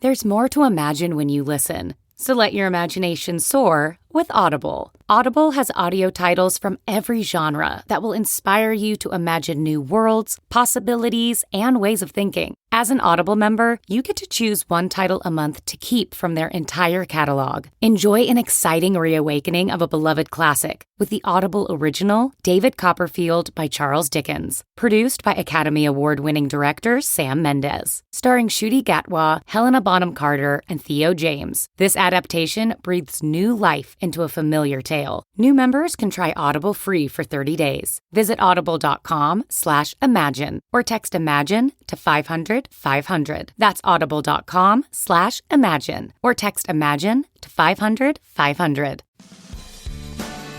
There's more to imagine when you listen. So let your imagination soar with Audible. Audible has audio titles from every genre that will inspire you to imagine new worlds, possibilities, and ways of thinking. As an Audible member, you get to choose one title a month to keep from their entire catalog. Enjoy an exciting reawakening of a beloved classic with the Audible original David Copperfield by Charles Dickens, produced by Academy Award-winning director Sam Mendes, starring Ncuti Gatwa, Helena Bonham Carter, and Theo James. This adaptation breathes new life into a familiar tale. New members can try Audible free for 30 days. Visit audible.com/imagine or text IMAGINE to 500-500. That's audible.com/imagine or text IMAGINE to 500-500.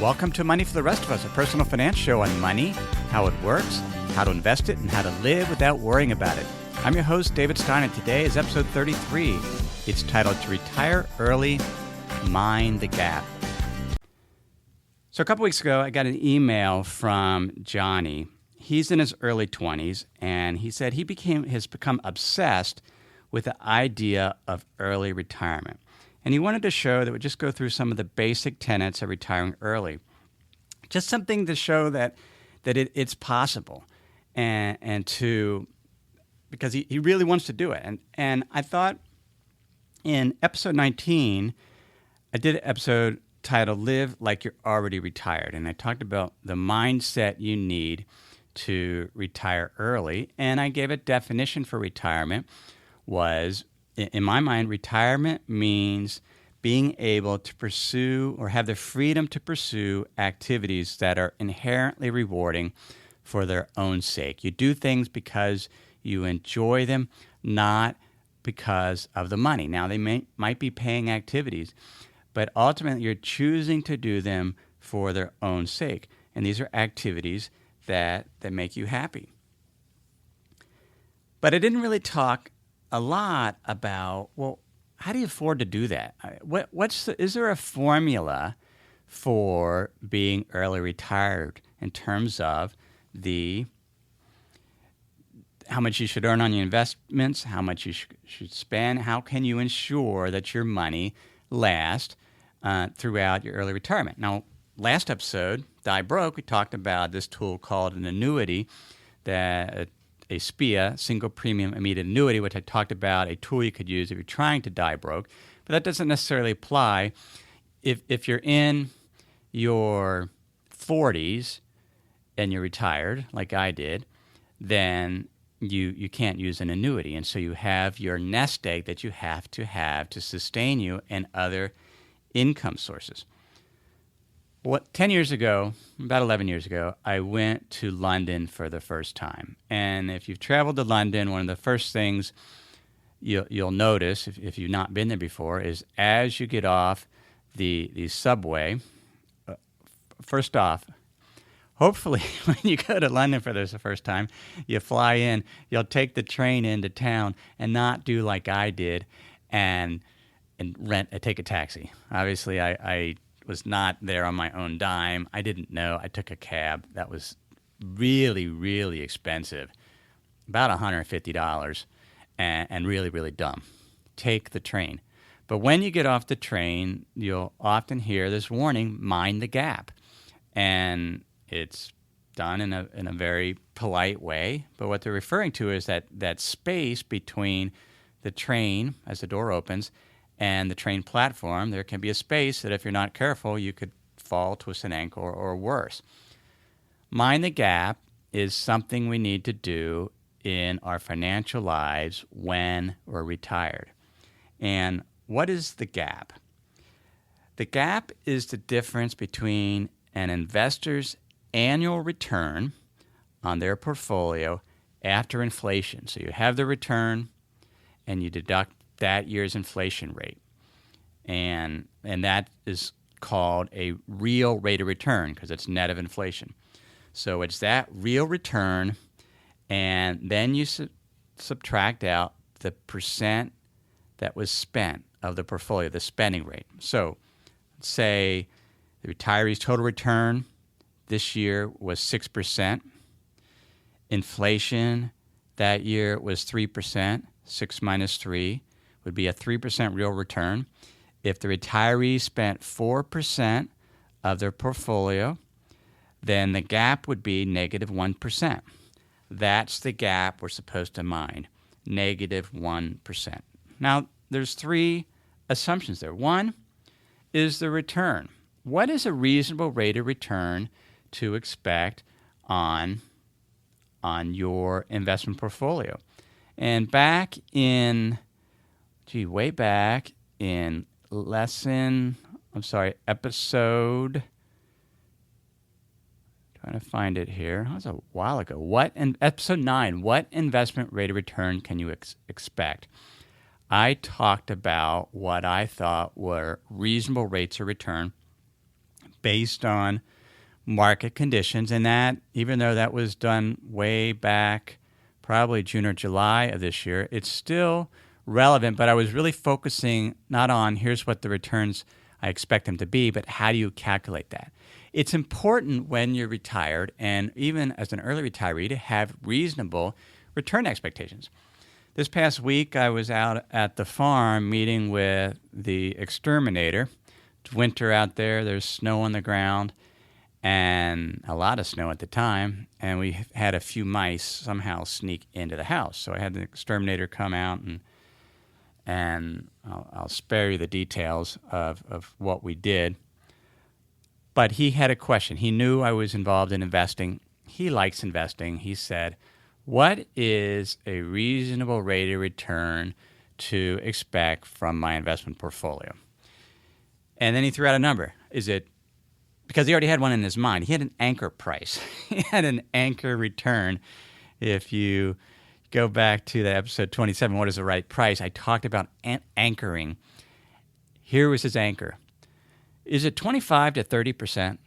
Welcome to Money for the Rest of Us, a personal finance show on money, how it works, how to invest it, and how to live without worrying about it. I'm your host, David Stein, and today is episode 33. It's titled To Retire Early, Mind the Gap. So a couple weeks ago, I got an email from Johnny. He's in his early 20s, and he said he has become obsessed with the idea of early retirement. And he wanted to show that we just go through some of the basic tenets of retiring early. Just something to show that it's possible, and to, because he really wants to do it. And I thought in episode 19, I did an episode titled Live Like You're Already Retired. And I talked about the mindset you need to retire early. And I gave a definition for retirement was, in my mind, retirement means being able to pursue or have the freedom to pursue activities that are inherently rewarding for their own sake. You do things because you enjoy them, not because of the money. Now, they might be paying activities, but ultimately you're choosing to do them for their own sake. And these are activities that make you happy. But I didn't really talk a lot about, well, how do you afford to do that? Is there a formula for being early retired in terms of how much you should earn on your investments, how much you should spend? How can you ensure that your money lasts throughout your early retirement? Now, last episode, Die Broke, we talked about this tool called an annuity, that a SPIA, single premium immediate annuity, which I talked about, a tool you could use if you're trying to die broke. But that doesn't necessarily apply if you're in your 40s and you're retired, like I did, then you can't use an annuity. And so you have your nest egg that you have to sustain you and other income sources. 10 years ago, about 11 years ago, I went to London for the first time. And if you've traveled to London, one of the first things you'll notice, if you've not been there before, is as you get off the subway, first off, hopefully when you go to London for the first time, you fly in, you'll take the train into town and not do like I did and take a taxi. Obviously, I was not there on my own dime. I didn't know. I took a cab. That was really, really expensive, about $150, and really, really dumb. Take the train. But when you get off the train, you'll often hear this warning, mind the gap. And it's done in a very polite way. But what they're referring to is that space between the train, as the door opens, and the train platform, there can be a space that if you're not careful, you could fall, twist an ankle, or worse. Mind the gap is something we need to do in our financial lives when we're retired. And what is the gap? The gap is the difference between an investor's annual return on their portfolio after inflation. So you have the return, and you deduct that year's inflation rate. And that is called a real rate of return because it's net of inflation. So it's that real return, and then you subtract out the percent that was spent of the portfolio, the spending rate. So let's say the retiree's total return this year was 6%. Inflation that year was 3%, 6 minus 3, would be a 3% real return. If the retiree spent 4% of their portfolio, then the gap would be negative 1%. That's the gap we're supposed to mine, negative 1%. Now, there's three assumptions there. One is the return. What is a reasonable rate of return to expect on your investment portfolio? And way back in episode, trying to find it here. That was a while ago. Episode 9, what investment rate of return can you expect? I talked about what I thought were reasonable rates of return based on market conditions, and that, even though that was done way back, probably June or July of this year, it's still relevant, but I was really focusing not on here's what the returns I expect them to be, but how do you calculate that? It's important when you're retired, and even as an early retiree, to have reasonable return expectations. This past week, I was out at the farm meeting with the exterminator. It's winter out there. There's snow on the ground, and a lot of snow at the time, and we had a few mice somehow sneak into the house. So I had the exterminator come out, and I'll spare you the details of what we did. But he had a question. He knew I was involved in investing. He likes investing. He said, what is a reasonable rate of return to expect from my investment portfolio? And then he threw out a number. Because he already had one in his mind. He had an anchor price. He had an anchor return. If you go back to the episode 27, what is the right price? I talked about anchoring. Here was his anchor. Is it 25 to 30%?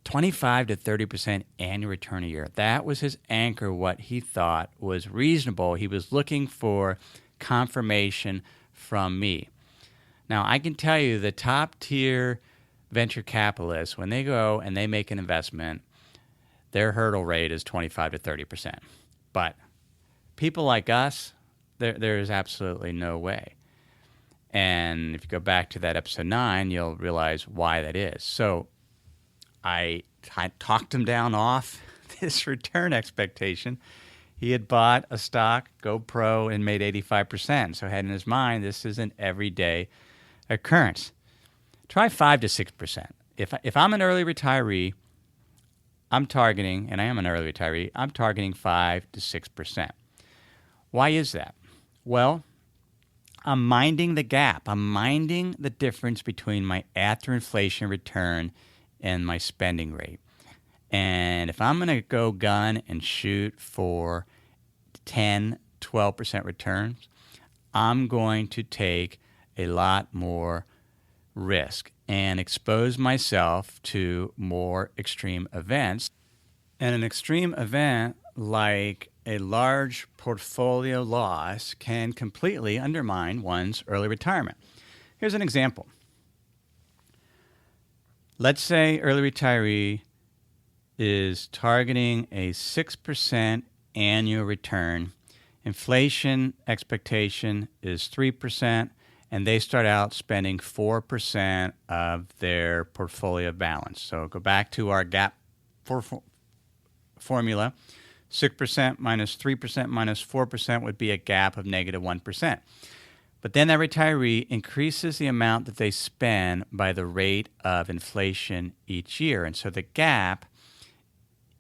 25 to 30% annual return a year. That was his anchor, what he thought was reasonable. He was looking for confirmation from me. Now, I can tell you the top-tier venture capitalists, when they go and they make an investment, their hurdle rate is 25 to 30%. But people like us, there is absolutely no way. And if you go back to that episode 9, you'll realize why that is. So I talked him down off this return expectation. He had bought a stock, GoPro, and made 85%. So had in his mind, this is an everyday occurrence. Try 5 to 6%. If I'm an early retiree, I'm targeting 5 to 6%. Why is that? Well, I'm minding the gap. I'm minding the difference between my after-inflation return and my spending rate. And if I'm going to go gun and shoot for 10, 12% returns, I'm going to take a lot more risk and expose myself to more extreme events. And an extreme event like a large portfolio loss can completely undermine one's early retirement. Here's an example. Let's say early retiree is targeting a 6% annual return. Inflation expectation is 3%, and they start out spending 4% of their portfolio balance. So go back to our gap formula. 6% minus 3% minus 4% would be a gap of negative 1%. But then that retiree increases the amount that they spend by the rate of inflation each year. And so the gap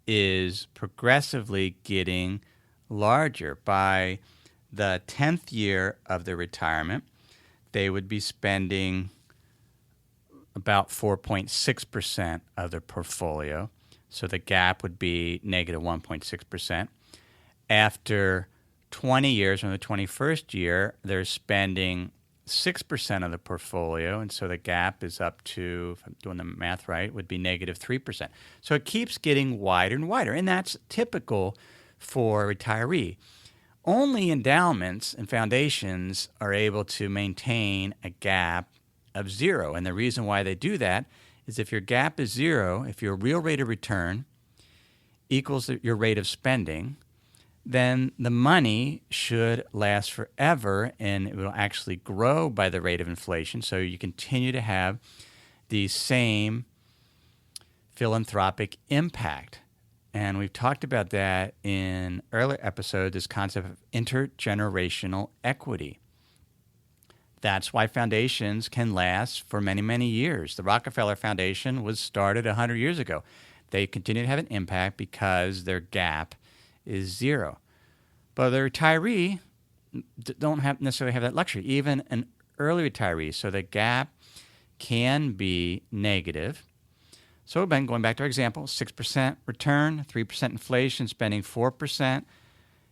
is progressively getting larger. By the 10th year of their retirement, they would be spending about 4.6% of their portfolio. So the gap would be negative 1.6%. After 20 years, in the 21st year, they're spending 6% of the portfolio, and so the gap is up to, if I'm doing the math right, would be negative 3%. So it keeps getting wider and wider, and that's typical for a retiree. Only endowments and foundations are able to maintain a gap of 0, and the reason why they do that is if your gap is 0, if your real rate of return equals your rate of spending, then the money should last forever and it will actually grow by the rate of inflation. So you continue to have the same philanthropic impact. And we've talked about that in earlier episodes, this concept of intergenerational equity. That's why foundations can last for many, many years. The Rockefeller Foundation was started 100 years ago. They continue to have an impact because their gap is zero. But the retiree don't necessarily have that luxury, even an early retiree. So the gap can be negative. So Ben, going back to our example, 6% return, 3% inflation, spending 4%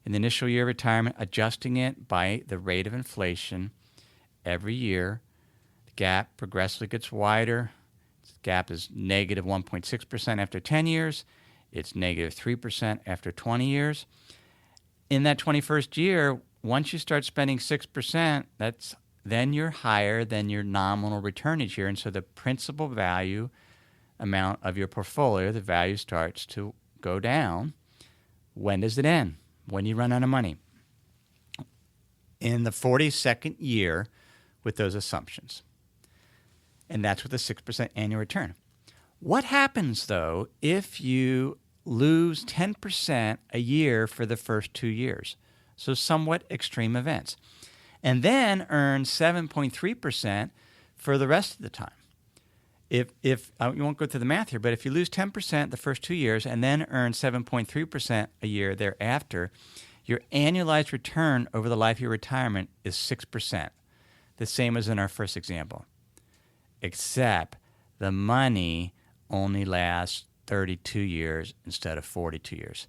in the initial year of retirement, adjusting it by the rate of inflation every year. The gap progressively gets wider. The gap is negative 1.6% after 10 years. It's negative 3% after 20 years. In that 21st year, once you start spending 6%, then you're higher than your nominal return each year. And so the principal value amount of your portfolio, the value starts to go down. When does it end? When you run out of money. In the 42nd year with those assumptions. And that's with a 6% annual return. What happens, though, if you lose 10% a year for the first 2 years? So somewhat extreme events. And then earn 7.3% for the rest of the time. If you won't go through the math here, but if you lose 10% the first 2 years and then earn 7.3% a year thereafter, your annualized return over the life of your retirement is 6%, the same as in our first example. Except the money only lasts 32 years instead of 42 years.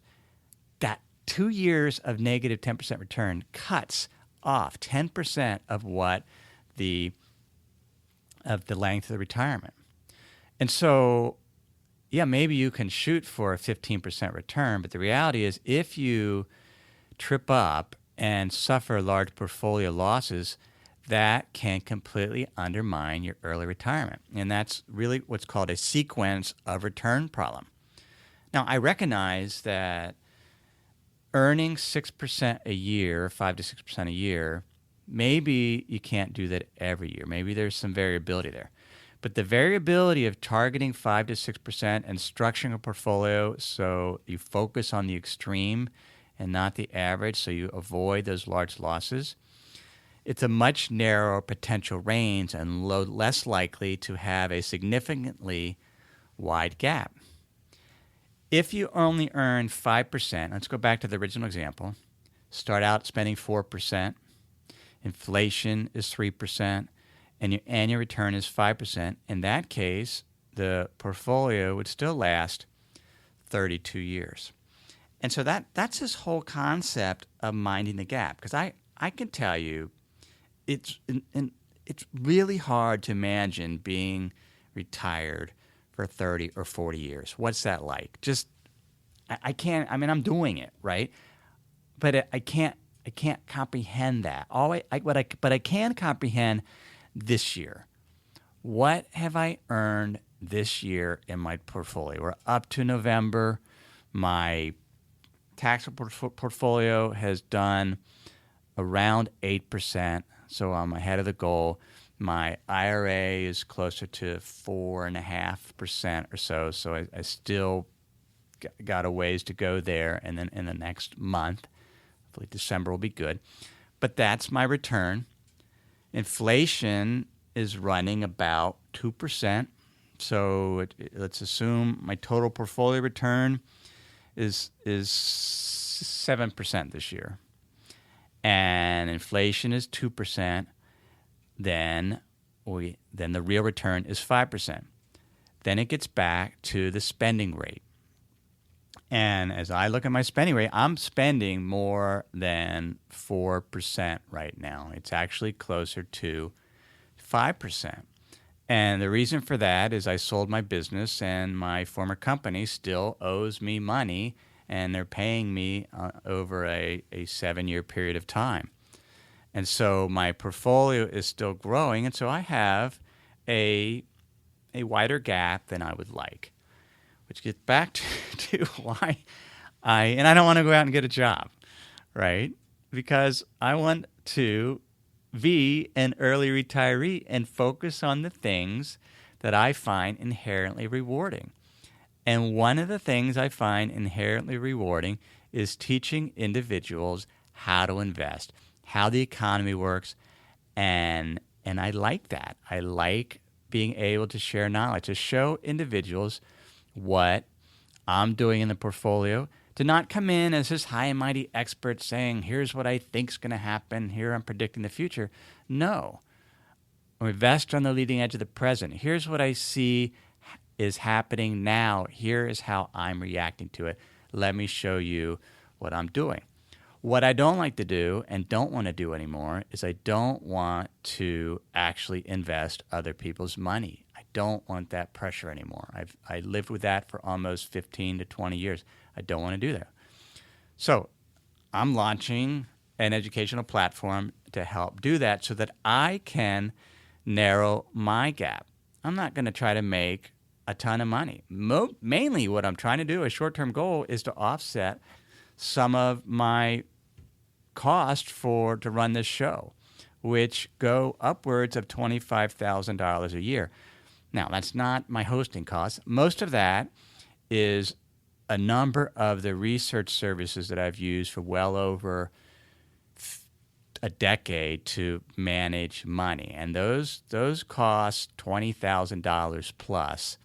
That 2 years of negative 10% return cuts off 10% of the length of the retirement. And so, yeah, maybe you can shoot for a 15% return, but the reality is if you trip up and suffer large portfolio losses, that can completely undermine your early retirement. And that's really what's called a sequence of return problem. Now, I recognize that earning 6% a year, 5 to 6% a year, maybe you can't do that every year. Maybe there's some variability there. But the variability of targeting 5 to 6% and structuring a portfolio so you focus on the extreme and not the average so you avoid those large losses, it's a much narrower potential range and less likely to have a significantly wide gap. If you only earn 5%, let's go back to the original example, start out spending 4%, inflation is 3%, and your annual return is 5%, in that case, the portfolio would still last 32 years. And so that's this whole concept of minding the gap. Because I can tell you, it's really hard to imagine being retired for 30 or 40 years. What's that like? I can't, I'm doing it, right? But I can't comprehend that. But I can comprehend this year. What have I earned this year in my portfolio? We're up to November. My taxable portfolio has done around 8%, so I'm ahead of the goal. My IRA is closer to 4.5% or so I still got a ways to go there, and then in the next month, hopefully December will be good. But that's my return. Inflation is running about 2%. So let's assume my total portfolio return is 7% this year. And inflation is 2%. Then the real return is 5%. Then it gets back to the spending rate. And as I look at my spending rate, I'm spending more than 4% right now. It's actually closer to 5%. And the reason for that is I sold my business and my former company still owes me money, and they're paying me over a 7-year period of time. And so my portfolio is still growing, and so I have a wider gap than I would like. Which gets back to why I don't want to go out and get a job. right? Because I want to be an early retiree and focus on the things that I find inherently rewarding. And one of the things I find inherently rewarding is teaching individuals how to invest, how the economy works, and I like that. I like being able to share knowledge, to show individuals what I'm doing in the portfolio, to not come in as this high and mighty expert saying, here's what I think's going to happen, here I'm predicting the future. No. Invest on the leading edge of the present. Here's what I see is happening now. Here is how I'm reacting to it. Let me show you what I'm doing. What I don't like to do and don't want to do anymore is I don't want to actually invest other people's money. I don't want that pressure anymore. I lived with that for almost 15 to 20 years. I don't want to do that. So I'm launching an educational platform to help do that so that I can narrow my gap. I'm not going to try to make a ton of money. Mainly what I'm trying to do, a short-term goal, is to offset some of my cost to run this show, which go upwards of $25,000 a year. Now, that's not my hosting costs. Most of that is a number of the research services that I've used for well over a decade to manage money. And those cost $20,000 plus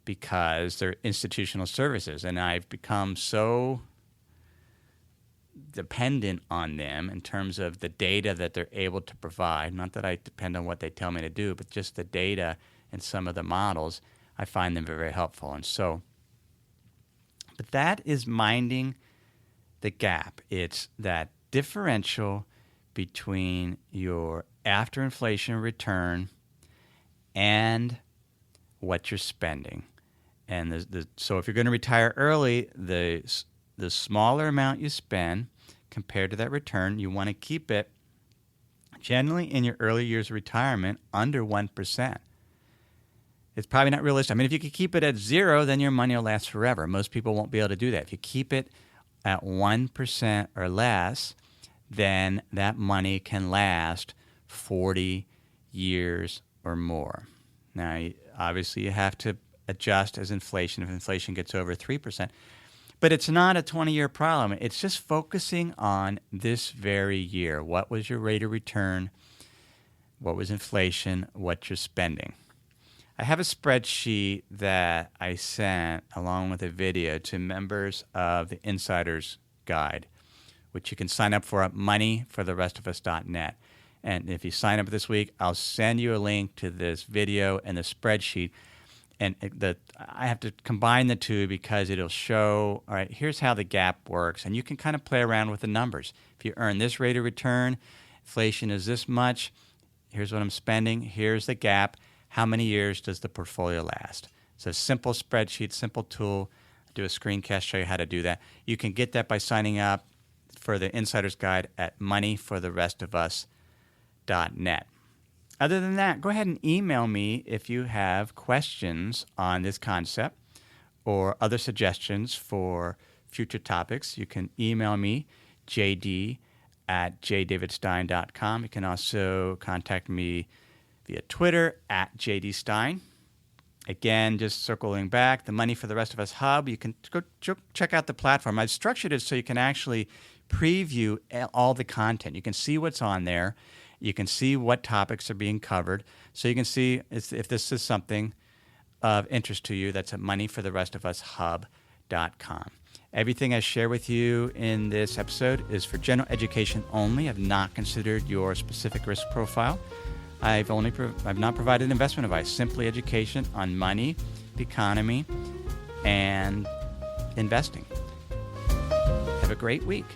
because they're institutional services. And I've become so dependent on them in terms of the data that they're able to provide. Not that I depend on what they tell me to do, but just the data and some of the models, I find them very, very helpful. And so, but that is minding the gap. It's that differential between your after inflation return and what you're spending. And so if you're going to retire early, the smaller amount you spend compared to that return, you want to keep it generally in your early years of retirement under 1%. It's probably not realistic. I mean, if you could keep it at 0, then your money will last forever. Most people won't be able to do that. If you keep it at 1% or less, then that money can last 40 years or more. Now, obviously, you have to adjust as inflation if inflation gets over 3%. But it's not a 20-year problem. It's just focusing on this very year. What was your rate of return? What was inflation? What you're spending? I have a spreadsheet that I sent along with a video to members of the Insider's Guide, which you can sign up for at moneyfortherestofus.net. And if you sign up this week, I'll send you a link to this video and the spreadsheet. And I have to combine the two because it'll show, all right, here's how the gap works. And you can kind of play around with the numbers. If you earn this rate of return, inflation is this much, here's what I'm spending, here's the gap. How many years does the portfolio last? It's a simple spreadsheet, simple tool. I'll do a screencast, show you how to do that. You can get that by signing up for the Insider's Guide at moneyfortherestofus.net. Other than that, go ahead and email me if you have questions on this concept or other suggestions for future topics. You can email me, jd@jdavidstein.com. You can also contact me via Twitter @jdstein. Again, just circling back, the Money for the Rest of Us Hub, you can go check out the platform. I've structured it so you can actually preview all the content. You can see what's on there. You can see what topics are being covered. So you can see if this is something of interest to you. That's at moneyfortherestofushub.com. Everything I share with you in this episode is for general education only. I've not considered your specific risk profile. I've not provided investment advice, simply education on money, the economy, and investing. Have a great week.